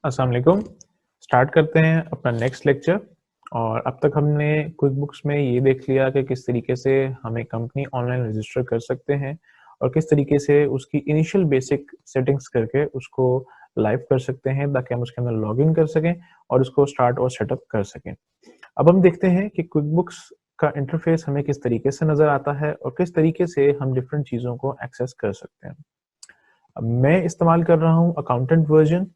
अस्सलाम वालेकुम। स्टार्ट करते हैं अपना नेक्स्ट लेक्चर। और अब तक हमने क्विक बुक्स में ये देख लिया कि किस तरीके से हमें कंपनी ऑनलाइन रजिस्टर कर सकते हैं और किस तरीके से उसकी इनिशियल बेसिक सेटिंग्स करके उसको लाइव कर सकते हैं ताकि हम उसके अंदर लॉगिन कर सकें और उसको स्टार्ट और सेटअप कर सकें। अब हम देखते हैं कि क्विक बुक्स का इंटरफेस हमें किस तरीके से नज़र आता है और किस तरीके से हम डिफरेंट चीज़ों को एक्सेस कर सकते हैं। अब मैं इस्तेमाल कर रहा हूँ अकाउंटेंट वर्जन।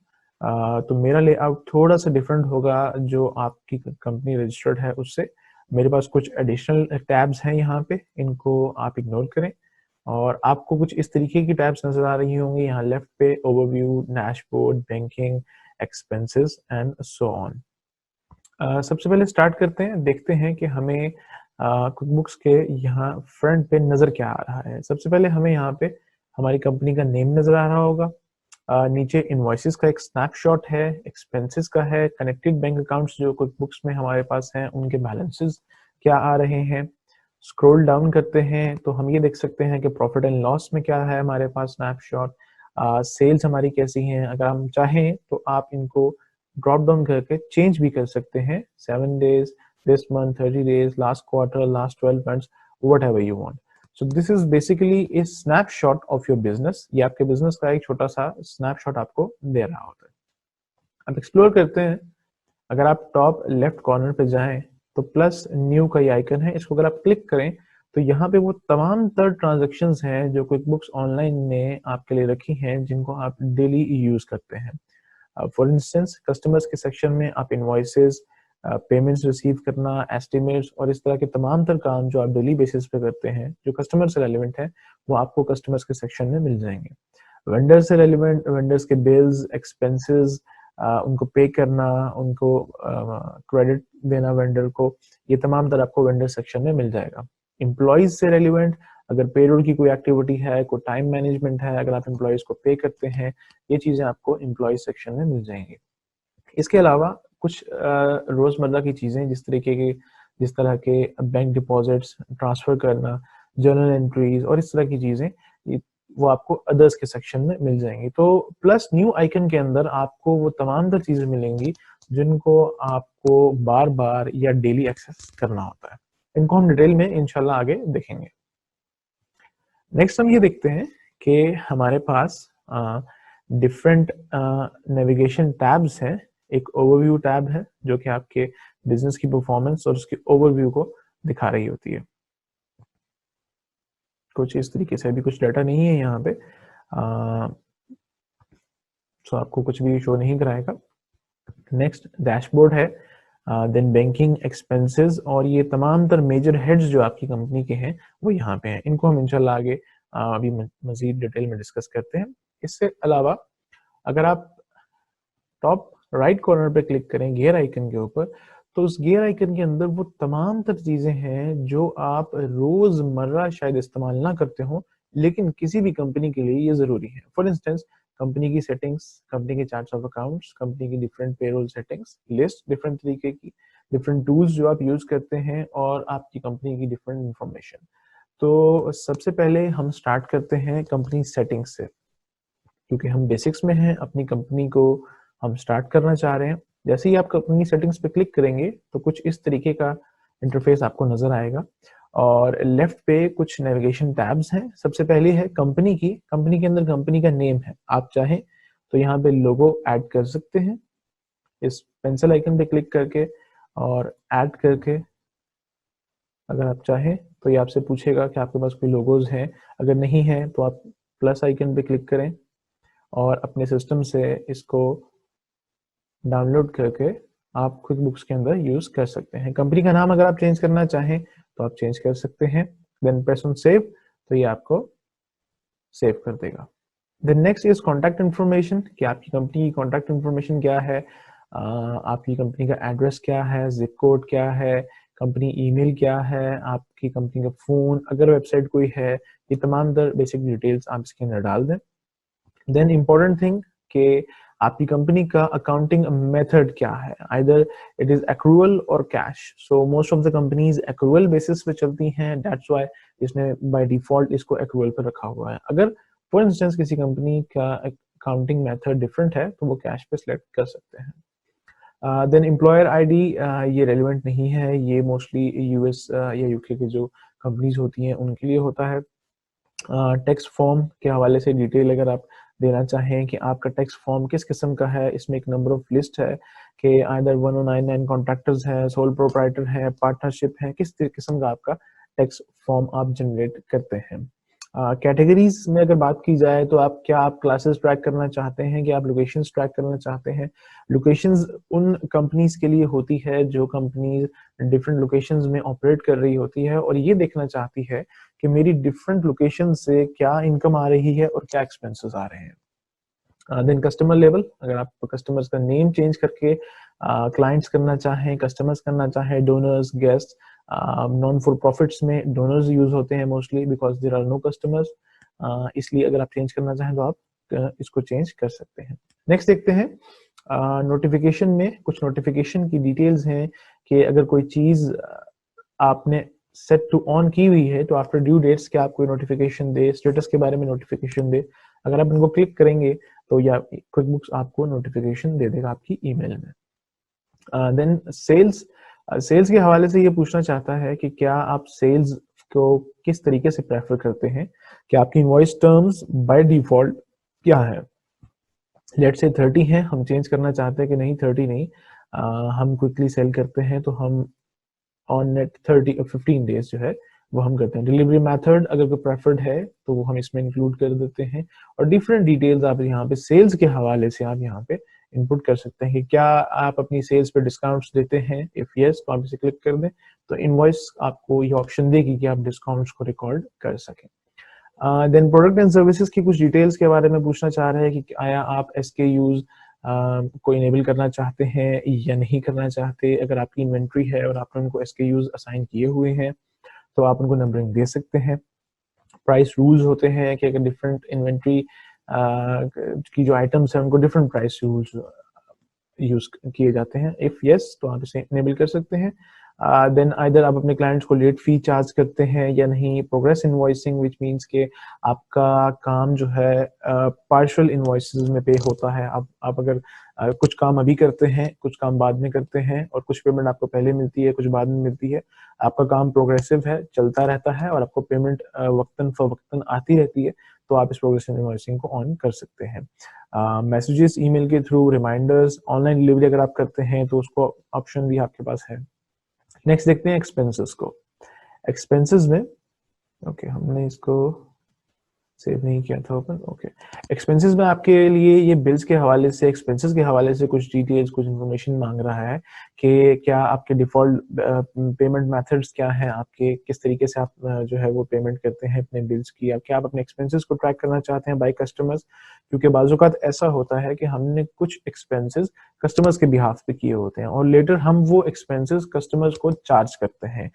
तो मेरा लेआउट थोड़ा सा डिफरेंट होगा जो आपकी कंपनी रजिस्टर्ड है उससे। मेरे पास कुछ एडिशनल टैब्स हैं यहाँ पे, इनको आप इग्नोर करें और आपको कुछ इस तरीके की टैब्स नजर आ रही होंगी यहाँ लेफ्ट पे, overview, dashboard, banking, expenses and so on. सबसे पहले स्टार्ट करते हैं, देखते हैं कि हमें क्विक बुक्स के यहाँ फ्रंट पे नज़र क्या आ रहा है। सबसे पहले हमें यहाँ पे हमारी कंपनी का नेम नज़र आ रहा होगा। नीचे इनवॉइसेस का एक स्नैपशॉट है, एक्सपेंसेस का है, कनेक्टेड बैंक अकाउंट्स जो क्विक बुक्स में हमारे पास हैं उनके बैलेंसेस क्या आ रहे हैं। स्क्रॉल डाउन करते हैं तो हम ये देख सकते हैं कि प्रॉफिट एंड लॉस में क्या है हमारे पास स्नैपशॉट। सेल्स हमारी कैसी हैं, अगर हम चाहें तो आप इनको ड्रॉप डाउन करके चेंज भी कर सकते हैं, 7 days, this month, 30 days, last quarter, last 12 months, what ever you want. So this is basically A snapshot of your business. ये आपके बिजनेस का एक छोटा सा स्नैपशॉट आपको दे रहा होता है। अब एक्सप्लोर करते हैं। अगर आप टॉप लेफ्ट कॉर्नर पे जाएं तो प्लस न्यू का ये आइकन है, इसको अगर आप क्लिक करें तो यहाँ पे वो तमाम तर ट्रांजेक्शन्स हैं जो क्विक बुक्स ऑनलाइन ने आपके लिए रखी हैं जिनको आप डेली यूज करते हैं। फॉर इंस्टेंस कस्टमर्स के सेक्शन में आप इनवॉइसेस, पेमेंट्स रिसीव करना, एस्टिमेट्स और इस तरह के तमाम तर काम जो आप डेली बेसिस पे करते हैं जो कस्टमर से रेलिवेंट है वो आपको कस्टमर्स के सेक्शन में मिल जाएंगे। वेंडर से रेलिवेंट, वेंडर्स के बिल्स, एक्सपेंसेस, उनको पे करना, उनको क्रेडिट देना वेंडर को, ये तमाम तरह आपको वेंडर सेक्शन में मिल जाएगा। एम्प्लॉयज से रेलिवेंट, अगर पेरोल की कोई एक्टिविटी है, कोई टाइम मैनेजमेंट है, अगर आप एम्प्लॉयज को पे करते हैं, ये चीजें आपको एम्प्लॉयज सेक्शन में मिल जाएंगी। इसके अलावा कुछ रोजमर्रा की चीजें जिस तरह के बैंक डिपॉजिट्स ट्रांसफर करना, जर्नल एंट्रीज और इस तरह की चीजें, वो आपको अदर्स के सेक्शन में मिल जाएंगी। तो प्लस न्यू आइकन के अंदर आपको वो तमाम तर चीजें मिलेंगी जिनको आपको बार बार या डेली एक्सेस करना होता है। इनको हम डिटेल में इंशाल्लाह आगे देखेंगे। नेक्स्ट हम ये देखते हैं कि हमारे पास डिफरेंट नेविगेशन टैब्स हैं। एक ओवरव्यू टैब है जो कि आपके बिजनेस की परफॉर्मेंस और उसकी ओवरव्यू को दिखा रही होती है। कुछ इस तरीके से, अभी कुछ डाटा नहीं है यहाँ पे, तो आपको कुछ भी शो नहीं कराएगा। नेक्स्ट डैशबोर्ड है, देन बैंकिंग, एक्सपेंसेस और ये तमाम तर मेजर हेड्स जो आपकी कंपनी के हैं वो यहाँ पे हैं। इनको हम इंशाल्लाह आगे अभी मजीद डिटेल में डिस्कस करते हैं। इससे अलावा अगर आप टॉप राइट कॉर्नर पे क्लिक करें गियर आइकन के ऊपर, तो उस गियर आइकन के अंदर वो तमाम तर चीजें हैं जो आप रोजमर्रा शायद इस्तेमाल ना करते हो लेकिन किसी भी कंपनी के लिए ये जरूरी है। फॉर इंस्टेंस कंपनी की सेटिंग्स, कंपनी के चार्ट्स ऑफ अकाउंट्स, कंपनी की different payroll settings, list, different तरीके की डिफरेंट टूल्स जो आप यूज करते हैं और आपकी कंपनी की डिफरेंट इंफॉर्मेशन। तो सबसे पहले हम स्टार्ट करते हैं कंपनी सेटिंग्स से, क्योंकि हम बेसिक्स में हैं, अपनी कंपनी को हम स्टार्ट करना चाह रहे हैं। जैसे ही आप कंपनी सेटिंग्स पे क्लिक करेंगे तो कुछ इस तरीके का इंटरफेस आपको नजर आएगा और लेफ्ट पे कुछ नेविगेशन टैब्स हैं। सबसे पहली है कंपनी की, कंपनी के अंदर कंपनी का नेम है। आप चाहें तो यहाँ पे लोगो ऐड कर सकते हैं इस पेंसिल आइकन पे क्लिक करके और ऐड करके। अगर आप चाहें तो ये आपसे पूछेगा कि आपके पास कोई लोगोज हैं, अगर नहीं है तो आप प्लस आइकन पे क्लिक करें और अपने सिस्टम से इसको डाउनलोड करके आप क्विक बुक्स के अंदर यूज कर सकते हैं। कंपनी का नाम अगर आप चेंज करना चाहें तो आप चेंज कर सकते हैं। देन प्रेस ऑन सेव, तो ये आपको सेव कर देगा। Then next is contact information, कि आपकी कंपनी की कॉन्टैक्ट इन्फॉर्मेशन क्या है, आपकी कंपनी का एड्रेस क्या है, जिप कोड क्या है, कंपनी ईमेल क्या है, आपकी कंपनी का फोन, अगर वेबसाइट कोई है, ये तमाम बेसिक डिटेल्स आप इसके अंदर डाल दें। देन इम्पोर्टेंट थिंग कि आपकी कंपनी का अकाउंटिंग मेथड क्या है, आइदर इट इज एक्रूअल और cash. So most of the companies accrual basis पे चलती हैं, दैट्स व्हाई इसने बाय डिफॉल्ट इसको एक्रूअल पे रखा हुआ है। अगर फॉर इंस्टेंस किसी कंपनी का अकाउंटिंग मेथड डिफरेंट है तो वो कैश पे सिलेक्ट कर सकते हैं। देन एम्प्लॉयर आईडी ये रेलिवेंट नहीं है, ये मोस्टली यूएस या यूके की जो कंपनीज होती हैं उनके लिए होता है। टैक्स फॉर्म के हवाले से डिटेल अगर आप देना चाहें कि आपका टैक्स फॉर्म किस किस्म का है, इसमें एक नंबर ऑफ लिस्ट है कि आइदर 1099 कॉन्ट्रैक्टर्स है, सोल प्रोप्राइटर है, पार्टनरशिप है, किस किस्म का आपका टैक्स फॉर्म आप जनरेट करते हैं। कैटेगरीज में अगर बात की जाए तो आप क्लासेस ट्रैक करना चाहते हैं कि आप लोकेशंस ट्रैक करना चाहते हैं। लोकेशंस उन कंपनीज के लिए होती है जो कंपनीज डिफरेंट लोकेशंस में ऑपरेट कर रही होती है और ये देखना चाहती है कि मेरी डिफरेंट लोकेशन से क्या इनकम आ रही है और क्या एक्सपेंसेस आ रहे हैं। देन कस्टमर लेवल, अगर आप कस्टमर्स का नेम चेंज करके क्लाइंट्स करना चाहें, कस्टमर्स करना चाहें, donors, guest, non for profits में डोनर्स यूज होते हैं mostly because there are no customers, इसलिए अगर आप चेंज करना चाहें तो आप इसको चेंज कर सकते हैं। नेक्स्ट देखते हैं नोटिफिकेशन में कुछ नोटिफिकेशन की डिटेल्स हैं कि अगर कोई चीज आपने सेट टू ऑन की हुई है तो आफ्टर ड्यू डेट्स क्या आपको नोटिफिकेशन दे, स्टेटस के बारे में नोटिफिकेशन दे। अगर आप इनको क्लिक करेंगे तो या क्विकबुक्स आपको नोटिफिकेशन दे देगा आपकी ईमेल में। देन सेल्स के हवाले से ये पूछना चाहता है कि क्या आप सेल्स को किस तरीके से प्रेफर करते हैं, कि आपकी इनवॉइस टर्म्स बाय डिफॉल्ट क्या है। लेट से 30 है, हम चेंज करना चाहते हैं कि नहीं 30 नहीं, हम क्विकली सेल करते हैं तो हम ऑन नेट 30 और 15 डेज जो है वो हम करते हैं। डिलीवरी मेथड अगर कोई प्रेफर्ड है तो वो हम इसमें इंक्लूड कर देते हैं और डिफरेंट डिटेल्स आप यहाँ पे सेल्स के हवाले से आप यहाँ पे इनपुट कर सकते हैं कि क्या आप अपनी सेल्स पे डिस्काउंट्स देते हैं। इफ यस तो आप इसे क्लिक कर दें तो इनवॉइस आपको ये ऑप्शन देगी कि आप डिस्काउंट्स को रिकॉर्ड कर सकें। देन प्रोडक्ट एंड सर्विसेज की कुछ डिटेल्स के बारे में पूछना चाह रहे हैं कि आया आप SKUs को इनेबल करना चाहते हैं या नहीं करना चाहते। अगर आपकी इन्वेंट्री है और आपने उनको SKUs असाइन किए हुए हैं तो आप उनको नंबरिंग दे सकते हैं। प्राइस रूल्स होते हैं कि अगर डिफरेंट इन्वेंट्री की जो आइटम्स हैं उनको डिफरेंट प्राइस रूल्स यूज किए जाते हैं। इफ यस तो आप इसे इनेबल कर सकते हैं। देन आइदर आप अपने क्लाइंट्स को लेट फी चार्ज करते हैं या नहीं। प्रोग्रेस इनवॉइसिंग विच मींस के आपका काम जो है पार्शियल इनवॉइसेस में पे होता है। आप अगर कुछ काम अभी करते हैं, कुछ काम बाद में करते हैं और कुछ पेमेंट आपको पहले मिलती है, कुछ बाद में मिलती है। आपका काम प्रोग्रेसिव है, चलता रहता है और आपको पेमेंट वक्तन फवक्तन आती रहती है तो आप इस प्रोग्रेसिव इनवॉइसिंग को ऑन कर सकते हैं। मैसेजेस ईमेल के थ्रू, रिमाइंडर्स, ऑनलाइन डिलीवरी अगर आप करते हैं तो उसको ऑप्शन भी आपके पास है। नेक्स्ट देखते हैं एक्सपेंसेस को। एक्सपेंसेस में ओके हमने इसको सेव नहीं किया था ओपन। ओके एक्सपेंसेस में आपके लिए ये बिल्स के हवाले से, एक्सपेंसेस के हवाले से कुछ डिटेल्स, कुछ इन्फॉर्मेशन मांग रहा है कि क्या आपके डिफॉल्ट पेमेंट मेथड्स क्या हैं, आपके किस तरीके से आप जो है वो पेमेंट करते हैं अपने बिल्स की, क्या आप अपने एक्सपेंसेस को ट्रैक करना चाहते हैं बाय कस्टमर्स। क्योंकि बाज़-औक़ात ऐसा होता है कि हमने कुछ एक्सपेंसेस कस्टमर्स के बिहाफ पे किए होते हैं और लेटर हम वो एक्सपेंसेस कस्टमर्स को चार्ज करते हैं।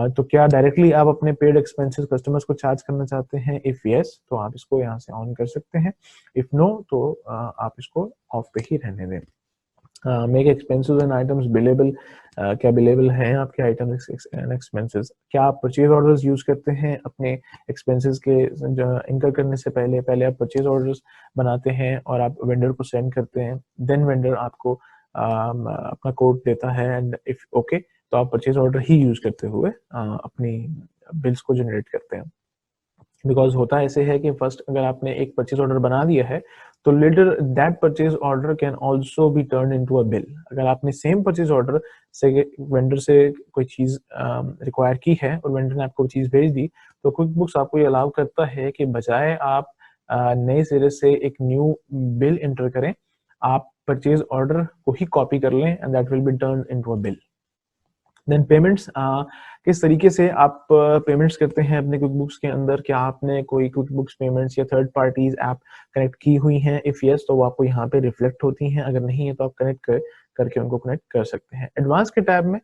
तो क्या डायरेक्टली आप अपने पेड एक्सपेंसेस कस्टमर्स को चार्ज करना चाहते हैं। इफ यस तो आप इसको यहाँ से ऑन कर सकते हैं। इफ नो तो आप इसको ऑफ पे ही रहने दें। Make expenses and items billable, क्या बिलेबल हैं आपके आइटम्स एंड एक्सपेंसेस। क्या आप परचेज ऑर्डर्स यूज करते हैं अपने एक्सपेंसेस के इनकर करने से पहले। पहले आप परचेज ऑर्डर्स बनाते हैं और आप वेंडर को सेंड करते हैं, देन वेंडर आपको अपना कोड देता है एंड इफ ओके तो आप परचेज ऑर्डर ही यूज करते हुए अपनी बिल्स को जनरेट करते हैं। बिकॉज होता ऐसे है कि फर्स्ट अगर आपने एक परचेज ऑर्डर बना दिया है तो later that purchase order can also be turn into a bill. अगर आपने सेम परचेज ऑर्डर से वेंडर से कोई चीज रिक्वायर की है और वेंडर ने आपको चीज भेज दी तो क्विक बुक्स आपको ये अलाउ करता है कि बजाय आप नए सिरे से एक न्यू बिल एंटर करें, आप परचेज ऑर्डर को ही कॉपी कर लें and that will be turn into a bill. Then payments, किस तरीके से आप पेमेंट्स करते हैं अपने क्विक बुक्स के अंदर। क्या आपने कोई क्विक बुक्स पेमेंट्स या थर्ड पार्टीज ऐप कनेक्ट की हुई हैं। इफ यस तो वो आपको यहाँ पे रिफ्लेक्ट होती हैं, अगर नहीं है तो आप करके उनको कनेक्ट कर सकते हैं। एडवांस के टैब में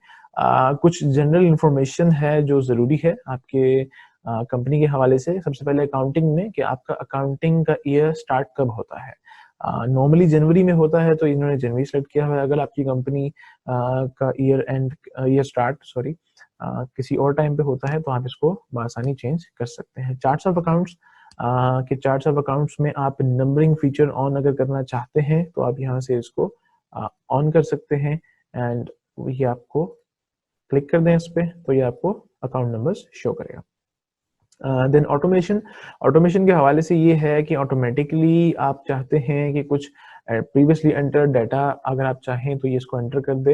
कुछ जनरल इंफॉर्मेशन है जो जरूरी है आपके कंपनी के हवाले से। सबसे पहले अकाउंटिंग में कि आपका अकाउंटिंग का ईयर स्टार्ट कब होता है। नॉर्मली जनवरी में होता है तो इन्होंने जनवरी सेलेक्ट किया हुआ है। अगर आपकी कंपनी का ईयर स्टार्ट किसी और टाइम पे होता है तो आप इसको बआसानी चेंज कर सकते हैं। चार्ट्स ऑफ अकाउंट्स कि चार्ट्स ऑफ अकाउंट्स में आप नंबरिंग फीचर ऑन अगर करना चाहते हैं तो आप यहाँ से इसको ऑन कर सकते हैं एंड ये आपको क्लिक कर दें इस पे तो ये आपको अकाउंट नंबर्स शो करेगा। देन ऑटोमेशन के हवाले से ये है कि ऑटोमेटिकली आप चाहते हैं कि कुछ प्रीवियसली एंटर डाटा अगर आप चाहें तो ये इसको एंटर कर दे।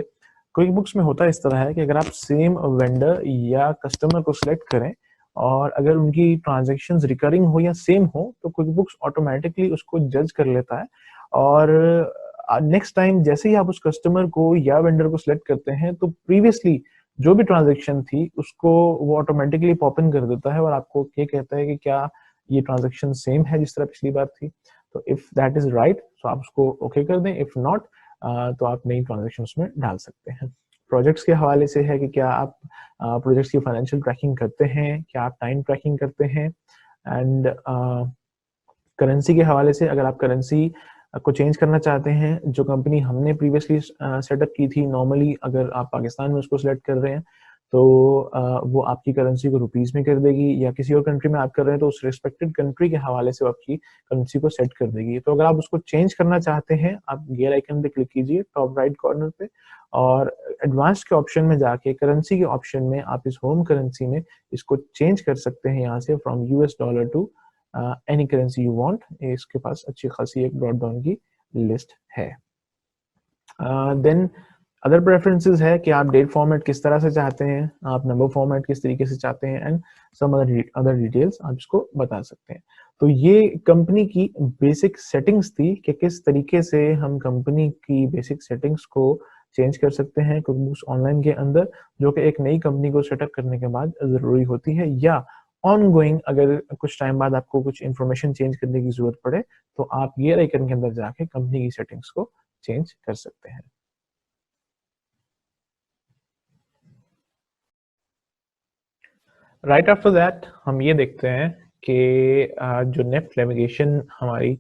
क्विक बुक्स में होता इस तरह है कि अगर आप सेम वेंडर या कस्टमर को सिलेक्ट करें और अगर उनकी ट्रांजैक्शंस रिकरिंग हो या सेम हो तो क्विक बुक्स ऑटोमेटिकली उसको जज कर लेता है और नेक्स्ट टाइम जैसे ही आप उस कस्टमर को या वेंडर को सिलेक्ट करते हैं तो प्रीवियसली जो भी ट्रांजैक्शन थी उसको वो ऑटोमेटिकली पॉप इन कर देता है और आपको ये कहता है कि क्या ये ट्रांजैक्शन सेम है जिस तरह पिछली बार थी। तो इफ दैट इज राइट तो आप उसको ओके कर दें, इफ नॉट तो आप नई ट्रांजैक्शन में डाल सकते हैं। प्रोजेक्ट्स के हवाले से है कि क्या आप प्रोजेक्ट्स की फाइनेंशियल ट्रैकिंग करते हैं, क्या आप टाइम ट्रैकिंग करते हैं एंड करेंसी के हवाले से अगर आप करेंसी को चेंज करना चाहते हैं जो कंपनी हमने प्रीवियसली सेटअप की थी, नॉर्मली अगर आप पाकिस्तान में उसको सिलेक्ट कर रहे हैं तो वो आपकी करेंसी को रुपीस में कर देगी या किसी और कंट्री में आप कर रहे हैं तो उस रिस्पेक्टेड कंट्री के हवाले से आपकी करेंसी को सेट कर देगी। तो अगर आप उसको चेंज करना चाहते हैं आप गियर आइकन पे क्लिक कीजिए टॉप राइट कॉर्नर पे और एडवांस्ड के ऑप्शन में जाके करेंसी के ऑप्शन में आप इस होम करेंसी में इसको चेंज कर सकते हैं यहाँ से from US dollar to any currency you want. इसके पास अच्छी खासी एक ड्रॉप डाउन की लिस्ट है। देन अदर प्रेफरेंसेस है कि आप डेट फॉर्मेट किस तरह से चाहते हैं, आप नंबर फॉर्मेट किस तरीके से चाहते हैं एंड सम अदर डिटेल्स आप इसको बता सकते हैं। तो ये कंपनी की बेसिक सेटिंग्स थी कि किस तरीके से हम कंपनी की बेसिक सेटिंग्स को चेंज कर सकते हैं क्विकबुक्स ऑनलाइन के अंदर, जो कि एक नई कंपनी को सेटअप करने के बाद जरूरी होती है या ऑन गोइंग अगर कुछ टाइम बाद आपको कुछ इंफॉर्मेशन चेंज करने की जरूरत पड़े तो आप गियर आइकन के अंदर जाके कंपनी की सेटिंग्स को चेंज कर सकते हैं। राइट आफ्टर दैट हम ये देखते हैं कि जो नेफ्ट नेविगेशन हमारी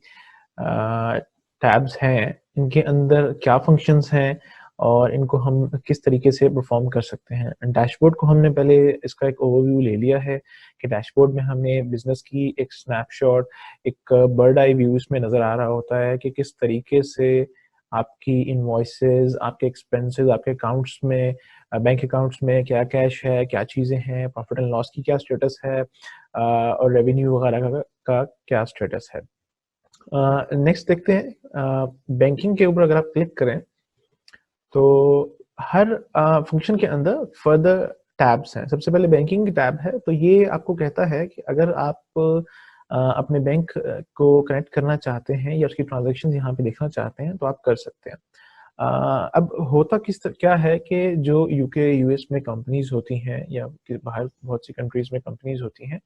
टैब्स हैं इनके अंदर क्या फंक्शंस हैं और इनको हम किस तरीके से परफॉर्म कर सकते हैं। डैशबोर्ड को हमने पहले इसका एक ओवरव्यू ले लिया है कि डैशबोर्ड में हमें बिजनेस की एक स्नैपशॉट, एक बर्ड आई व्यू इसमें नज़र आ रहा होता है कि किस तरीके से आपकी इनवॉइसेस, आपके एक्सपेंसेस, आपके अकाउंट्स में, बैंक अकाउंट्स में क्या कैश है, क्या चीज़ें हैं, प्रॉफिट एंड लॉस की क्या स्टेटस है और रेवेन्यू वगैरह का क्या स्टेटस है। नेक्स्ट देखते हैं बैंकिंग के ऊपर अगर आप क्लिक करें तो हर फंक्शन के अंदर फर्दर टैब्स हैं। सबसे पहले बैंकिंग की टैब है तो ये आपको कहता है कि अगर आप अपने बैंक को कनेक्ट करना चाहते हैं या उसकी ट्रांजैक्शन यहाँ पे देखना चाहते हैं तो आप कर सकते हैं। अब होता क्या है कि जो यूके यूएस में कंपनीज होती हैं या बाहर बहुत सी कंट्रीज में कंपनीज होती हैं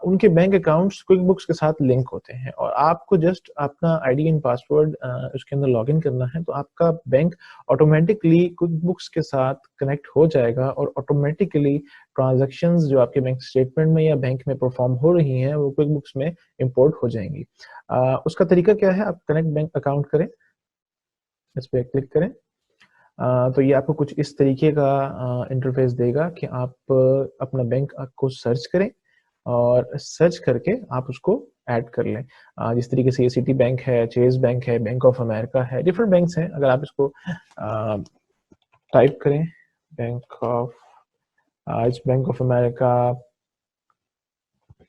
उनके बैंक अकाउंट्स क्विक बुक्स के साथ लिंक होते हैं और आपको जस्ट अपना आईडी एंड पासवर्ड उसके अंदर लॉगिन करना है तो आपका बैंक ऑटोमेटिकली क्विक बुक्स के साथ कनेक्ट हो जाएगा और ऑटोमेटिकली ट्रांजैक्शंस जो आपके बैंक स्टेटमेंट में या बैंक में परफॉर्म हो रही हैं वो क्विक बुक्स में इंपोर्ट हो जाएंगी। उसका तरीका क्या है, आप कनेक्ट बैंक अकाउंट करें, इस पर क्लिक करें तो ये आपको कुछ इस तरीके का इंटरफेस देगा कि आप अपना बैंक को सर्च करें और सर्च करके आप उसको ऐड कर लें। जिस तरीके से ये सिटी बैंक है, चेज बैंक है, बैंक ऑफ अमेरिका है, डिफरेंट बैंक्स हैं। अगर आप इसको टाइप करें Bank of America,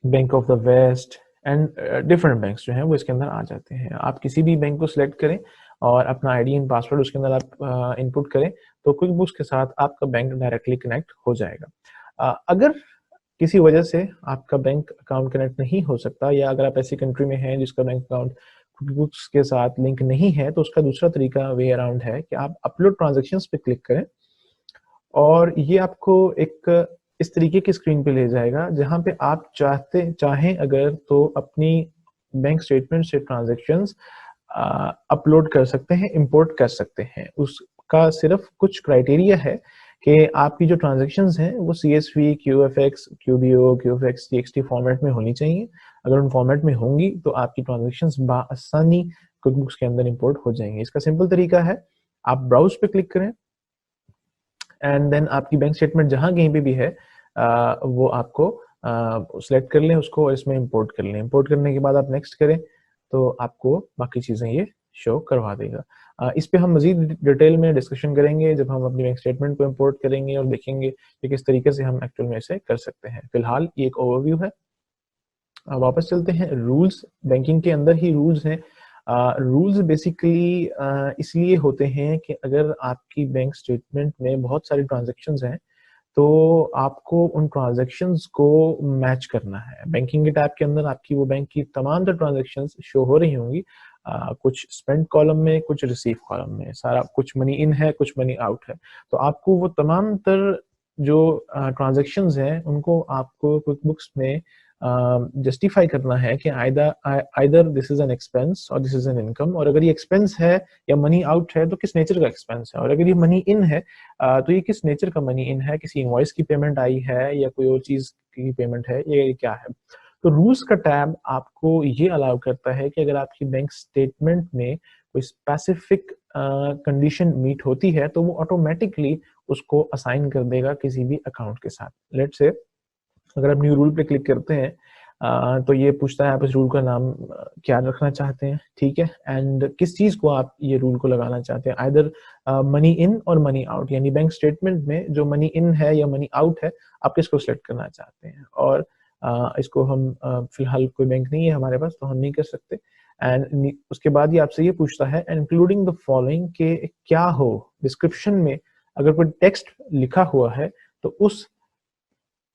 Bank of the West and different banks जो हैं वो इसके अंदर आ जाते हैं। आप किसी भी बैंक को सिलेक्ट करें और अपना आईडी एंड पासवर्ड उसके अंदर आप इनपुट करें तो क्विक बुक्स के साथ आपका बैंक डायरेक्टली कनेक्ट हो जाएगा। अगर किसी वजह से आपका बैंक अकाउंट कनेक्ट नहीं हो सकता या अगर आप ऐसी कंट्री में हैं जिसका बैंक अकाउंट क्विक बुक्स के साथ लिंक नहीं है तो उसका दूसरा तरीका वे अराउंड है कि आप अपलोड ट्रांजेक्शन्स पे क्लिक करें और ये आपको एक इस तरीके की स्क्रीन पे ले जाएगा जहां पे आप चाहें अगर तो अपनी बैंक स्टेटमेंट से ट्रांजैक्शंस अपलोड कर सकते हैं, इंपोर्ट कर सकते हैं। उसका सिर्फ कुछ क्राइटेरिया है कि आपकी जो ट्रांजैक्शंस हैं वो CSV, QFX, QBO, QFX, TXT format में होनी चाहिए। अगर उन फॉर्मेट में होंगी तो आपकी ट्रांजैक्शंस बआसानी क्विकबुक्स के अंदर इंपोर्ट हो जाएंगे। इसका सिंपल तरीका है, आप ब्राउज पे क्लिक करें एंड देन आपकी बैंक स्टेटमेंट जहां कहीं पे भी है वो आपको सिलेक्ट कर लें उसको और इसमें इंपोर्ट कर लें। इंपोर्ट करने के बाद आप नेक्स्ट करें तो आपको बाकी चीज़ें ये शो करवा देगा। इस पे हम मज़ीद डिटेल में डिस्कशन करेंगे जब हम अपनी बैंक स्टेटमेंट को इंपोर्ट करेंगे और देखेंगे कि किस तरीके से हम एक्चुअल में इसे कर सकते हैं। फिलहाल ये एक ओवरव्यू है। वापस चलते हैं। रूल्स, बैंकिंग के अंदर ही रूल्स हैं। रूल्स बेसिकली इसलिए होते हैं कि अगर आपकी बैंक स्टेटमेंट में बहुत सारी ट्रांजैक्शंस हैं तो आपको उन ट्रांजैक्शंस को मैच करना है। बैंकिंग के टैब के अंदर आपकी वो बैंक की तमाम तर ट्रांजैक्शंस शो हो रही होंगी, कुछ स्पेंड कॉलम में, कुछ रिसीव कॉलम में, सारा कुछ मनी इन है, कुछ मनी आउट है। तो आपको वो तमाम तर जो ट्रांजैक्शंस हैं उनको आपको क्विकबुक्स में जस्टिफाई करना है कि either this is an expense और दिस इज एन इनकम, और अगर ये एक्सपेंस है या मनी आउट है तो किस नेचर का एक्सपेंस है, और अगर ये मनी इन है तो ये किस नेचर का मनी इन है, किसी इनवॉइस की पेमेंट आई है या कोई और चीज की पेमेंट है, ये क्या है। तो रूल्स का टैब आपको ये अलाउ करता है कि अगर आपकी बैंक स्टेटमेंट में कोई स्पेसिफिक कंडीशन मीट होती है तो वो ऑटोमेटिकली उसको असाइन कर देगा किसी भी अकाउंट के साथ। लेट्स से अगर आप न्यू रूल पे क्लिक करते हैं तो ये पूछता है आप इस रूल का नाम क्या रखना चाहते हैं, ठीक है, एंड किस चीज को आप ये रूल को लगाना चाहते हैं, आइदर मनी इन और मनी आउट, यानी बैंक स्टेटमेंट में जो मनी इन है या मनी आउट है आप किसको सिलेक्ट करना चाहते हैं। और इसको हम फिलहाल कोई बैंक नहीं है हमारे पास तो हम नहीं कर सकते। एंड उसके बाद ये आपसे ये पूछता है इंक्लूडिंग द फॉलोइंग के क्या हो, डिस्क्रिप्शन में अगर कोई टेक्स्ट लिखा हुआ है तो उस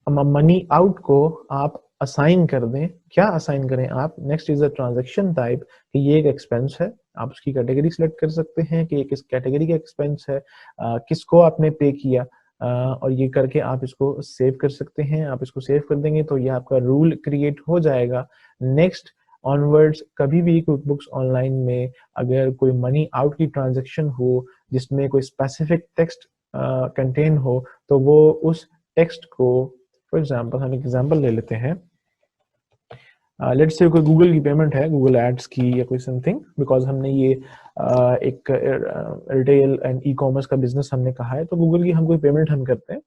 मनी आउट को आप असाइन कर दें। क्या असाइन करें आप, next is the transaction type, कि ये एक एक्सपेंस है, आप उसकी कैटेगरी सिलेक्ट कर सकते हैं कि ये किस कैटेगरी का एक्सपेंस है, किसको आपने पे किया, और ये करके आप इसको सेव कर सकते हैं। आप इसको सेव कर देंगे तो ये आपका रूल क्रिएट हो जाएगा। नेक्स्ट ऑनवर्ड्स कभी भी क्विकबुक्स ऑनलाइन में अगर कोई मनी आउट की ट्रांजैक्शन हो जिसमें कोई स्पेसिफिक टेक्स्ट कंटेन हो तो वो उस टेक्स्ट को, फॉर एग्जाम्पल हम एक एग्जाम्पल ले लेते हैं, लेट्स से कोई गूगल की पेमेंट है, गूगल एड्स की या कोई समथिंग, बिकॉज हमने ये एक रिटेल एंड ई कॉमर्स का बिजनेस हमने कहा है, तो गूगल की हम कोई पेमेंट हम करते हैं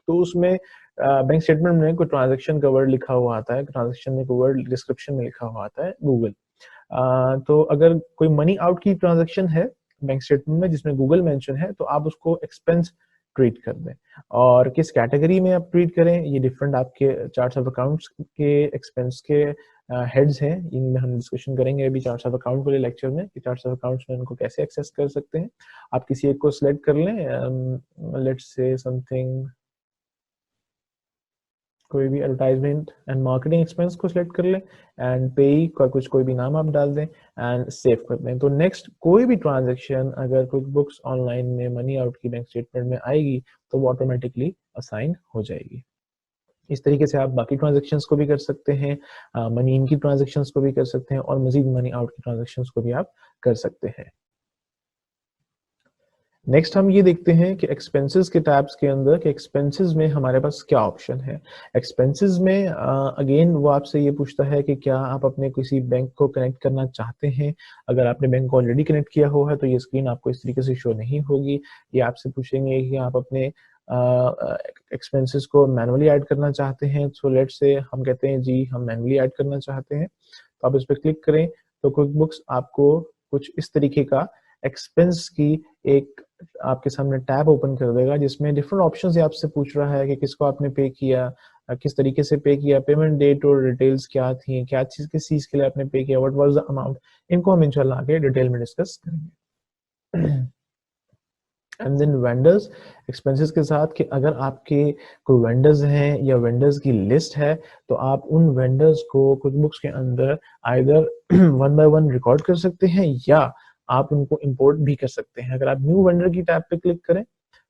तो उसमें बैंक स्टेटमेंट में कोई ट्रांजैक्शन का वर्ड लिखा हुआ आता है, ट्रांजैक्शन में कोई वर्ड डिस्क्रिप्शन में लिखा हुआ आता है गूगल। तो अगर कोई मनी आउट की ट्रांजैक्शन है बैंक स्टेटमेंट में जिसमें गूगल मेंशन है तो आप उसको एक्सपेंस ट्रीट कर दें, और किस कैटेगरी में आप ट्रीट करें ये डिफरेंट आपके चार्ट्स ऑफ अकाउंट्स के एक्सपेंस के हेड्स हैं, इनमें हम डिस्कशन करेंगे अभी चार्ट्स ऑफ अकाउंट वाले लेक्चर में कि चार्ट्स ऑफ अकाउंट्स में उनको कैसे एक्सेस कर सकते हैं। आप किसी एक को सिलेक्ट कर लें, लेट्स से समथिंग, कोई भी एडवर्टाइजमेंट एंड मार्केटिंग एक्सपेंस को सिलेक्ट कर लें एंड पेई का कुछ कोई भी नाम आप डाल दें एंड सेव कर दें। तो नेक्स्ट कोई भी ट्रांजैक्शन अगर क्विकबुक्स ऑनलाइन में मनी आउट की बैंक स्टेटमेंट में आएगी तो वो ऑटोमेटिकली असाइन हो जाएगी। इस तरीके से आप बाकी ट्रांजैक्शंस को भी कर सकते हैं, मनी इन की ट्रांजैक्शंस को भी कर सकते हैं और मजीद मनी आउट की ट्रांजैक्शंस को भी आप कर सकते हैं। नेक्स्ट हम ये देखते हैं कि एक्सपेंसेस के टैब्स के अंदर कि एक्सपेंसेस में हमारे पास क्या ऑप्शन है। एक्सपेंसेस में अगेन वो आपसे ये पूछता है कि क्या आप अपने किसी बैंक को कनेक्ट करना चाहते हैं। अगर आपने बैंक को ऑलरेडी कनेक्ट किया हुआ है तो ये स्क्रीन आपको इस तरीके से शो नहीं होगी। ये आपसे पूछेंगे कि आप अपने एक्सपेंसेस को मैनुअली ऐड करना चाहते हैं। सो लेट्स से हम कहते हैं जी हम मैनुअली ऐड करना चाहते हैं, तो आप इस पर क्लिक करें तो क्विकबुक्स आपको कुछ इस तरीके का एक्सपेंस की एक आपके सामने टैब ओपन कर देगा जिसमें डिफरेंट ऑप्शंस आपसे पूछ रहा है कि किसको आपने पे किया, किस तरीके से पे किया, पेमेंट डेट और डिटेल्स क्या थी, क्या चीज किस चीज के लिए आपने पे किया, व्हाट वाज द अमाउंट। इनको हम इंशाल्लाह आगे डिटेल में डिस्कस करेंगे। एंड देन वेंडर्स एक्सपेंसेस के साथ कि अगर आपके कोई वेंडर्स हैं या वेंडर्स की लिस्ट है तो आप उन वेंडर्स को क्विकबुक्स के अंदर either one by one record कर सकते हैं या आप उनको इंपोर्ट भी कर सकते हैं। अगर आप न्यू वेंडर की टैब पे क्लिक करें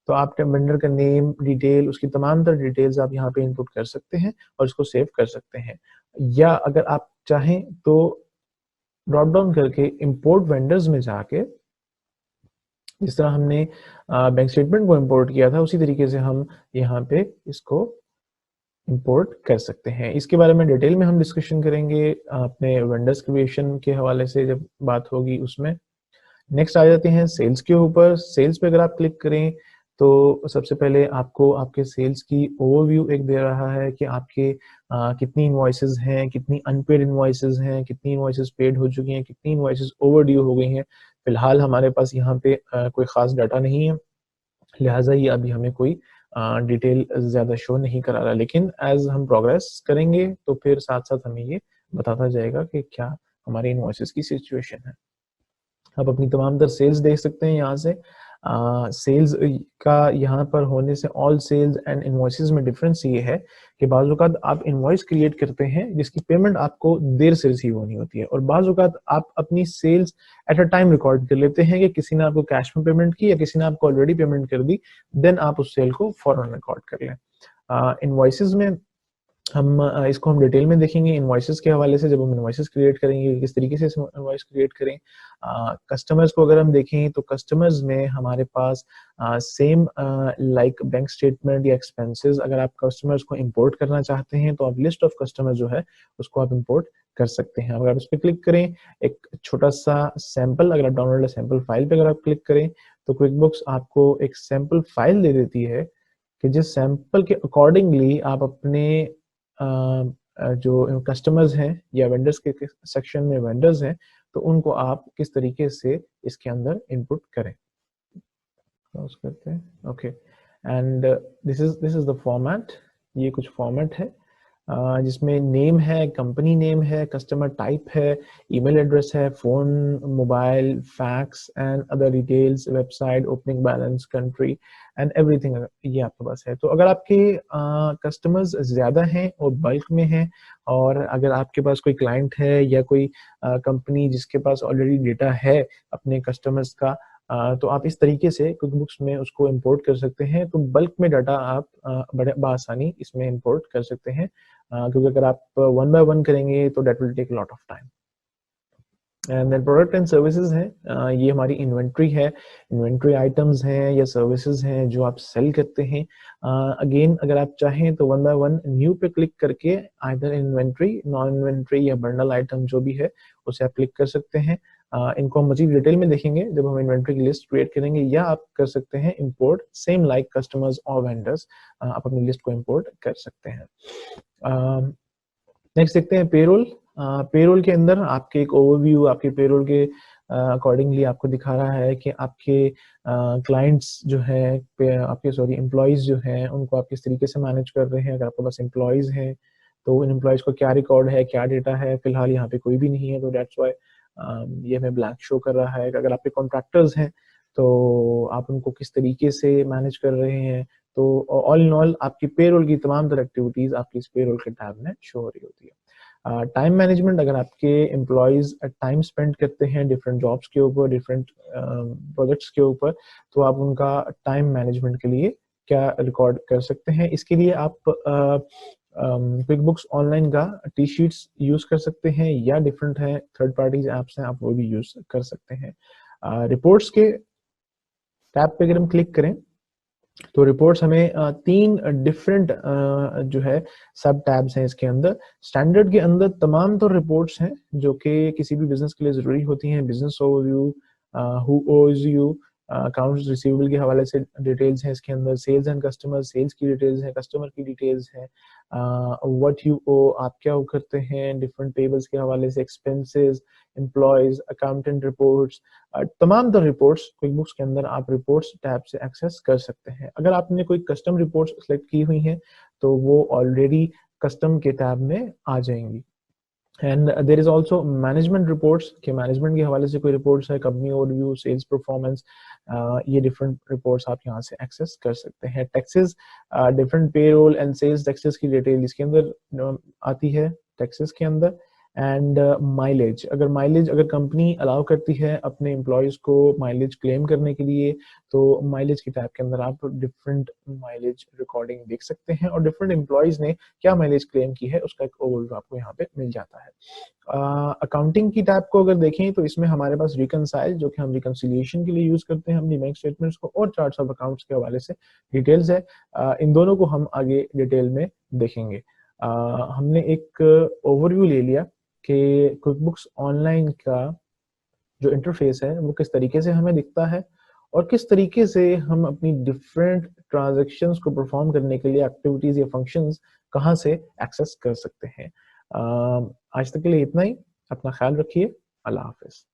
तो आप वेंडर का नेम, डिटेल, उसकी तमाम तरह डिटेल्स आप यहाँ पे इनपुट कर सकते हैं और इसको सेव कर सकते हैं। या अगर आप चाहें तो ड्रॉप डाउन करके इंपोर्ट वेंडर्स में जाके जिस तरह हमने बैंक स्टेटमेंट को इंपोर्ट किया था उसी तरीके से हम यहाँ पे इसको इंपोर्ट कर सकते हैं। इसके बारे में डिटेल में हम डिस्कशन करेंगे अपने वेंडर्स क्रिएशन के हवाले से जब बात होगी उसमें। नेक्स्ट आ जाते हैं सेल्स के ऊपर। सेल्स पे अगर आप क्लिक करें तो सबसे पहले आपको आपके सेल्स की ओवरव्यू एक दे रहा है कि आपके कितनी इनवॉइसेस हैं, कितनी अनपेड इनवॉइसेस हैं, कितनी इनवॉइसेस पेड हो चुकी हैं, कितनी इनवॉइसेस ओवरड्यू हो गई हैं। फिलहाल हमारे पास यहाँ पे कोई खास डाटा नहीं है, लिहाजा ये अभी हमें कोई डिटेल ज़्यादा शो नहीं करा रहा, लेकिन एज हम प्रोग्रेस करेंगे तो फिर साथ साथ हमें ये बताता जाएगा कि क्या हमारे इनवॉइसेस की सिचुएशन है। आप अपनी तमाम तर सेल्स देख सकते हैं यहाँ से। सेल्स का यहाँ पर होने से ऑल सेल्स एंड इनवॉइसेस में डिफरेंस ये है कि बाज़ औक़ात आप इनवॉइस क्रिएट करते हैं जिसकी पेमेंट आपको देर से रिसीव होनी होती है, और बाज़ औक़ात आप अपनी sales at a time record कर लेते हैं कि किसी ने आपको कैश में पेमेंट की या किसी ने आपको ऑलरेडी पेमेंट कर दी, देन आप उस सेल को फौरन रिकॉर्ड कर लें। इनवॉइसेस में इसको हम डिटेल में देखेंगे इनवॉइसेस के हवाले से। जब हम इनवॉइसेस क्रिएट करेंगे किस तरीके से इनवॉइस क्रिएट करें। कस्टमर्स को अगर हम देखें तो कस्टमर्स में हमारे पास सेम लाइक बैंक स्टेटमेंट या एक्सपेंसेस, अगर आप कस्टमर्स को इंपोर्ट करना चाहते हैं तो आप लिस्ट ऑफ कस्टमर जो है उसको आप इंपोर्ट कर सकते हैं। अगर आप उस पर क्लिक करें, एक छोटा सा सैंपल, अगर आप डाउनलोड सैंपल फाइल पे अगर आप क्लिक करें तो क्विक बुक्स आपको एक सैंपल फाइल दे देती है कि जिस सैंपल के अकॉर्डिंगली आप अपने जो कस्टमर्स हैं या वेंडर्स के सेक्शन में वेंडर्स हैं तो उनको आप किस तरीके से इसके अंदर इनपुट करें। क्लोज करते हैं। Okay, and this is the format. ये कुछ फॉर्मेट है जिसमें नेम है, कंपनी नेम है, कस्टमर टाइप है, ईमेल एड्रेस है, phone, mobile, fax and other details, website, opening balance, country and everything ये आपके पास है। तो अगर आपके कस्टमर्स ज़्यादा हैं और बल्क में हैं, और अगर आपके पास कोई क्लाइंट है या कोई कंपनी जिसके पास ऑलरेडी डेटा है अपने कस्टमर्स का, तो आप इस तरीके से क्विक बुक्स में उसको इंपोर्ट कर सकते हैं। तो बल्क में डाटा आप बड़े बआसानी इसमें इंपोर्ट कर सकते हैं, क्योंकि अगर आप वन बाय वन करेंगे तो that will take lot of time. And then product and services हैं, ये हमारी इन्वेंट्री है, इन्वेंट्री आइटम्स हैं या सर्विसेज हैं जो आप सेल करते हैं। अगेन अगर आप चाहें तो वन बाय वन न्यू पे क्लिक करके आइदर इन्वेंट्री, नॉन इन्वेंट्री या बंडल आइटम जो भी है उसे आप क्लिक कर सकते हैं। इनको हम मजीद डिटेल में देखेंगे जब हम इन्वेंट्री की लिस्ट क्रिएट करेंगे, या आप कर सकते हैं इंपोर्ट सेम लाइक कस्टमर्स और वेंडर्स, आप अपनी लिस्ट को इंपोर्ट कर सकते हैं। नेक्स्ट देखते हैं पेरोल। पेरोल के अंदर आपके एक ओवरव्यू आपके पेरोल के अकॉर्डिंगली आपको दिखा रहा है कि आपके क्लाइंट्स जो है आपके एम्प्लॉयज जो हैं उनको आप किस तरीके से मैनेज कर रहे हैं। अगर आपके पास एम्प्लॉयज हैं तो उन एम्प्लॉयज को क्या रिकॉर्ड है, क्या डेटा है। फिलहाल यहाँ पे कोई भी नहीं है तो दैट्स वाई ये हमें ब्लैंक शो कर रहा है। अगर आपके कॉन्ट्रैक्टर्स हैं तो आप उनको किस तरीके से मैनेज कर रहे हैं। तो ऑल इन ऑल आपकी पेरोल की तमाम तरह एक्टिविटीज आपकी इस पेरोल के टैब में शो हो रही होती है। टाइम मैनेजमेंट, अगर आपके एम्प्लॉयज टाइम स्पेंड करते हैं डिफरेंट जॉब्स के ऊपर, डिफरेंट प्रोजेक्ट्स के ऊपर, तो आप उनका टाइम मैनेजमेंट के लिए क्या रिकॉर्ड कर सकते हैं। इसके लिए आप क्विक बुक्स ऑनलाइन का टी शीट्स यूज कर सकते हैं, या डिफरेंट है थर्ड पार्टीज ऐप्स हैं आप वो भी यूज कर सकते हैं। रिपोर्ट्स के टैब पे अगर हम क्लिक करें तो रिपोर्ट्स हमें तीन डिफरेंट जो है सब टैब्स हैं इसके अंदर। स्टैंडर्ड के अंदर तमाम तो रिपोर्ट्स हैं जो कि किसी भी बिजनेस के लिए जरूरी होती हैं। बिजनेस ओवरव्यू, हु ओज यू, अकाउंट्स रिसीवेबल के हवाले से डिटेल्स हैं इसके अंदर, सेल्स एंड कस्टमर, सेल्स की डिटेल्स हैं, कस्टमर की डिटेल्स हैं, व्हाट यू ओ, आप क्या करते हैं, डिफरेंट टेबल्स के हवाले से, एक्सपेंसेस, एम्प्लॉयज, अकाउंटेंट रिपोर्ट्स, तमाम द रिपोर्ट्स क्विक बुक्स के अंदर आप रिपोर्ट्स टैब से एक्सेस कर सकते हैं। अगर आपने कोई कस्टम रिपोर्ट्स सेलेक्ट की हुई हैं तो वो ऑलरेडी कस्टम के टैब में आ जाएंगी। And there is also management reports, के मैनेजमेंट के हवाले से कोई रिपोर्ट्स है, कंपनी ओवरव्यू, सेल्स परफॉर्मेंस, ये डिफरेंट रिपोर्ट्स आप यहाँ से एक्सेस कर सकते हैं। Taxes, different payroll and sales taxes की डिटेल इसके अंदर आती है टैक्सेस के अंदर। एंड माइलेज, अगर कंपनी अलाउ करती है अपने एम्प्लॉयज को माइलेज क्लेम करने के लिए तो माइलेज की टैब के अंदर आप डिफरेंट माइलेज रिकॉर्डिंग देख सकते हैं, और डिफरेंट एम्प्लॉयज ने क्या माइलेज क्लेम की है उसका एक ओवरव्यू आपको यहाँ पे मिल जाता है। अकाउंटिंग की टैब को अगर देखें तो इसमें हमारे पास रिकनसाइल, जो कि हम रिकन्सिलिएशन के लिए यूज करते हैं अपनी बैंक स्टेटमेंट्स को, और चार्ट्स ऑफ अकाउंट्स के हवाले से डिटेल्स है। इन दोनों को हम आगे डिटेल में देखेंगे। हमने एक ओवरव्यू ले लिया कि क्विक बुक्स ऑनलाइन का जो इंटरफेस है वो किस तरीके से हमें दिखता है, और किस तरीके से हम अपनी डिफरेंट ट्रांजैक्शंस को परफॉर्म करने के लिए एक्टिविटीज या फंक्शंस कहाँ से एक्सेस कर सकते हैं। आज तक के लिए इतना ही। अपना ख्याल रखिए। अल्लाह हाफिज।